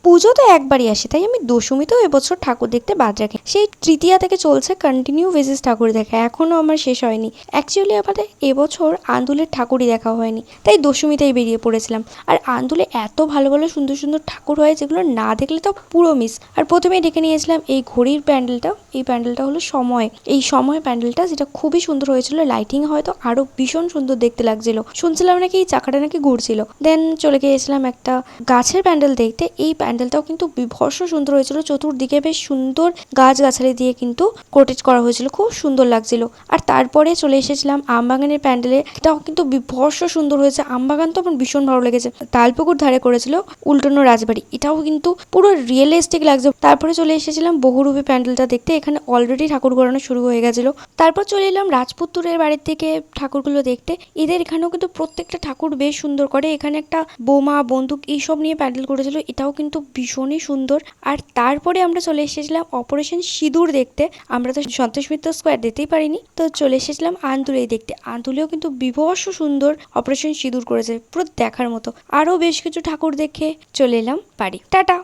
পুজো তো একবারই আসে, তাই আমি দশমীতেও এবছর ঠাকুর দেখতে বাদ রাখি। সেই তৃতীয়া থেকে চলছে কন্টিনিউ বেসিস ঠাকুর দেখা, এখনও আমার শেষ হয়নি। অ্যাকচুয়ালি আমাদের এবছর আন্দুলের ঠাকুরই দেখা হয়নি, তাই দশমীতেই বেরিয়ে পড়েছিলাম। আর আন্দুলে এত ভালো ভালো সুন্দর সুন্দর ঠাকুর হয় যেগুলো না দেখলে তো পুরো মিস। আর প্রথমেই ডেকে নিয়েছিলাম এই ঘড়ির প্যান্ডেলটা। এই প্যান্ডেলটা হলো সময়, এই সময় প্যান্ডেলটা, যেটা খুবই সুন্দর হয়েছিল। লাইটিং হয়তো আরো ভীষণ সুন্দর দেখতে লাগছিল। শুনছিলাম নাকি এই চাকাটা নাকি ঘুরছিল। দেন চলে গিয়েছিলাম একটা গাছের প্যান্ডেল দেখতে। এই প্যান্ডেলটাও কিন্তু বিভৎস সুন্দর হয়েছিল, চতুর্দিকে বেশ সুন্দর গাছগাছালি দিয়ে কিন্তু কোটেজ করা হয়েছিল, খুব সুন্দর লাগছিল। আর তারপরে চলে এসেছিলাম আমবাগানের প্যান্ডেলে, এটাও কিন্তু বিভৎস সুন্দর হয়েছে। আমবাগান তো আমার ভীষণ ভালো লেগেছে। তালপুকুর ধারে করেছিল উল্টানো রাজবাড়ি, এটাও কিন্তু পুরো রিয়েলিস্টিক লাগছে। তারপরে চলে এসেছিলাম বহুরূপী প্যান্ডেলটা দেখতে, এখানে অলরেডি ঠাকুর ঘোরানো শুরু হয়ে গেছিল। তারপর চলে এলাম রাজপুত্তুরের বাড়ির থেকে ঠাকুরগুলো দেখতে। এদের এখানেও কিন্তু প্রত্যেকটা ঠাকুর বেশ সুন্দর করে। এখানে একটা বোমা বন্দুক এইসব নিয়ে প্যান্ডেল করেছিল, এটাও কিন্তু ভীষণই সুন্দর। আর তারপরে আমরা চলে এসেছিলাম অপারেশন সিঁদুর দেখতে। আমরা তো সন্তোষ মিত্র স্কোয়ার যেতেই পারিনি, তো চলে এসেছিলাম আন্দুলেই দেখতে। আন্দুলেও কিন্তু বিভৎস সুন্দর অপারেশন সিঁদুর করেছে, পুরো দেখার মতো। আরও বেশ কিছু ঠাকুর দেখে চলে এলাম বাড়ি। টাটা।